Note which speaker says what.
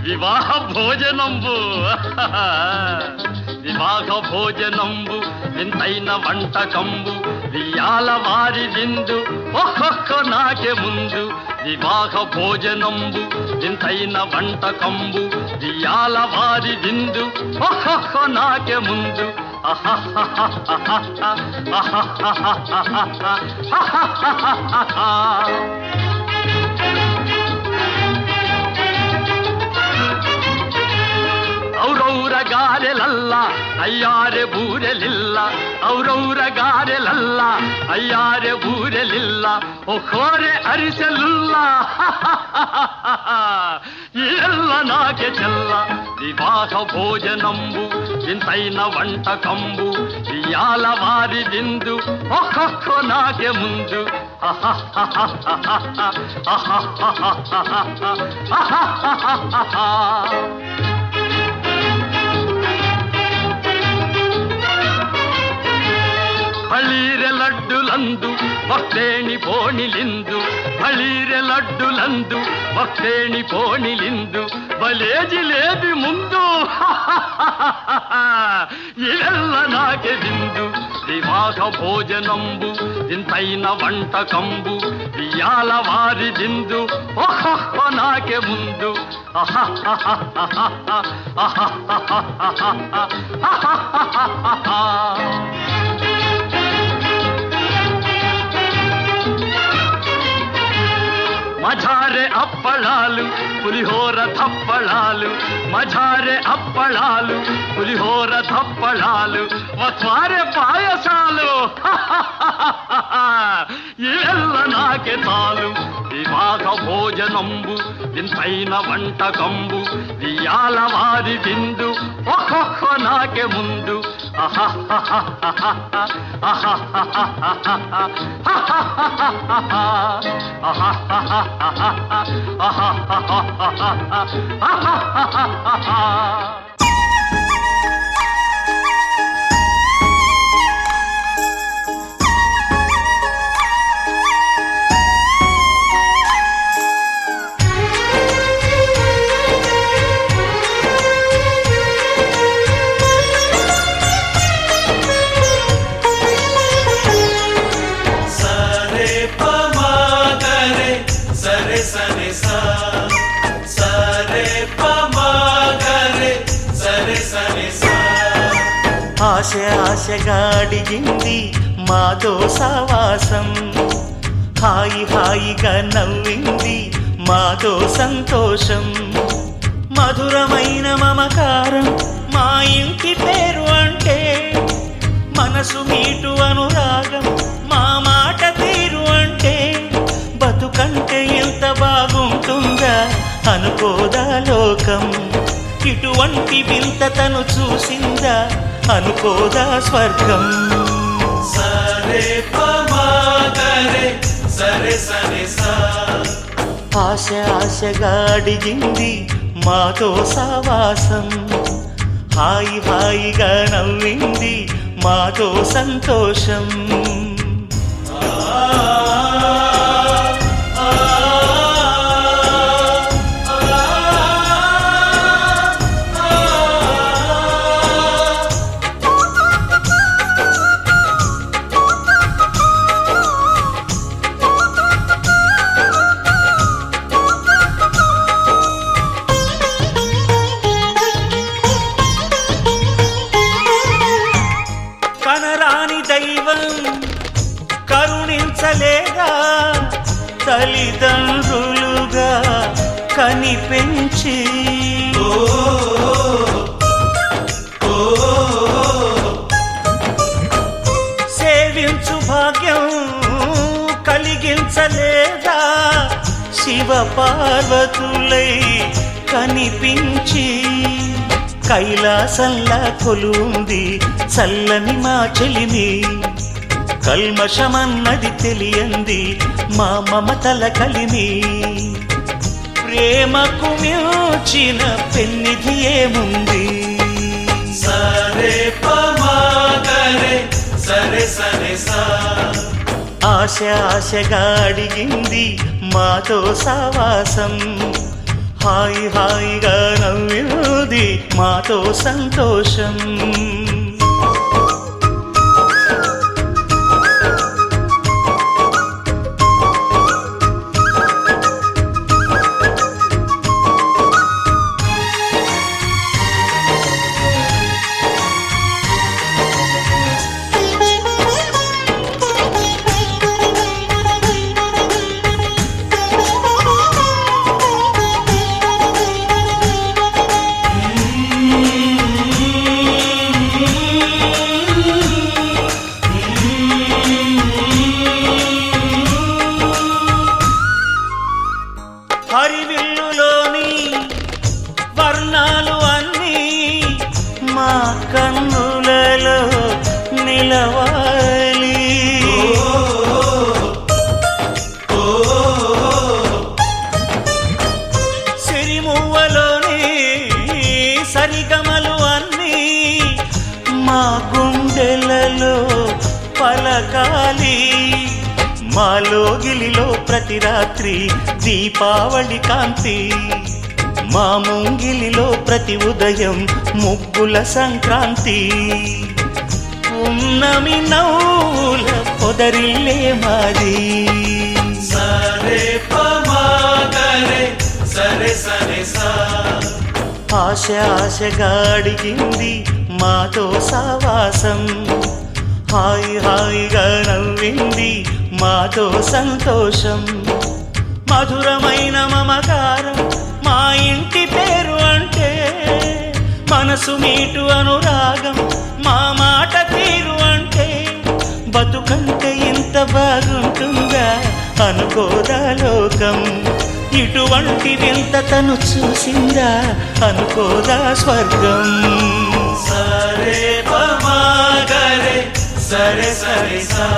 Speaker 1: వివాహ భోజనంబు వివాహ భోజనంబు వింతైన వంటకంబు వియాల వారి విందు ఒక్కొక్క నాకే ముందు వివాహ భోజనంబు వింతైన వంటకంబు వియాల వారి విందు ఒక్కొక్క నాకే ముందు ಔರೌರ ಗಾರೆಲಲ್ಲ ಅಯ್ಯಾರೆ ಬೂರೆಲಿಲ್ಲ ಔರೌರ ಗಾರೆಲಲ್ಲ ಅಯ್ಯಾರೆ ಬೂರೆಲಿಲ್ಲ ಒಕ್ಕೋರೆ ಅರಿಸಲಿಲ್ಲ ಎಲ್ಲ ನಾಕೆ ಚೆಲ್ಲ ವಿವಾಹ ಭೋಜನಂಬು ವಿಂತೈನ వంటకంబు వియాల వారి విందు ఒక్కొక్క నాకే ముందు ಬಳೀರೆ ಲಡ್ಡುಲಂದು ಭಕ್ತೇಣಿ ಪೋಣಿಲಿಂದು ಬಳೀರೆ ಲಡ್ಡುಲಂದು ಭಕ್ತೇಣಿ ಪೋಣಿಲಿಂದು ಬಲೇ ಜಿಲೇಬಿ ಮುಂದು ಇವೆಲ್ಲ ನಾಕೆ ಬಿಂದು ವಿವಾಹ ಭೋಜನಂಬು ಇಂತೈನ వంటకంబు వియాల వారి విందు ఒక్కొక్క నాకే ముందు మజారే అప్పళాలు పులిహోర ధప్పళాలు మజారే అప్పళాలు పులిహోర ధప్పళాలు మత్వారే పాయసాలు ఇವೆಲ್ಲ నాకే చాలు వివాహ భోజనంబు వింతైన వంటకంబు వియాల వారి విందు ఒక్కొక్క నాకే ముందు
Speaker 2: ఆశ ఆశగా అడిగింది మాతో సావాసం హాయి హాయిగా నవ్వింది మాతో సంతోషం మధురమైన మమకారం మా ఇంటి పేరు అంటే మనసు మీటు అనురాగం మా మాట తీరు అంటే బతుకంటే ఎంత బాగుంటుందా అనుకోదా లోకం ఇటువంటి వింత తను చూసిందా అనుకోదా స్వర్గం
Speaker 3: సరే పమాగరే సరే సరే సా
Speaker 2: ఆశ ఆశగా అడిగింది మాతో సావాసం హాయి హాయిగా నవ్వింది మాతో సంతోషం దైవం కరుణించలేగా తల్లిదండ్రులుగా కనిపెంచి సేవించు భాగ్యం కలిగించలేదా శివ పార్వతులై కనిపించి కైలాసంలా కొలుంది చల్లని మా చెలిమి కల్మషమన్నది తెలియంది మా మమతల కలిమి ప్రేమకు మించిన పెన్నిధి ఏముంది
Speaker 3: సరే పమాగరే సరే సరే సా
Speaker 2: ఆశ ఆశగా అడిగింది మాతో సావాసం హాయి హాయిగా నవ్వింది మాతో సంతోషం హరివిల్లులోని వర్ణాలు అన్నీ మా కన్నులలో నిలవాలి సిరిమువ్వలోని సరిగమలు అన్నీ మా గుండెలలో పలకాలి మాలో గిలిలో ప్రతి రాత్రి దీపావళి కాంతి మా ముంగిలిలో ప్రతి ఉదయం ముగ్గుల సంక్రాంతి ఉన్నమి నవ్వుల పొదరిల్లే మాది
Speaker 3: సరే పమాగరే సరే సరే సా
Speaker 2: ఆశ ఆశగా అడిగింది మాతో సావాసం హాయి హాయిగా నవ్వింది మాతో సంతోషం మధురమైన మమకారం మా ఇంటి పేరు అంటే మనసు మీటు అనురాగం మా మాట తీరు అంటే బతుకంటే ఇంత బాగుంటుందా అనుకోదా లోకం ఇటువంటి వింత తను చూసిందా అనుకోదా స్వర్గం
Speaker 3: సరే పమాగరే సరే సరే సా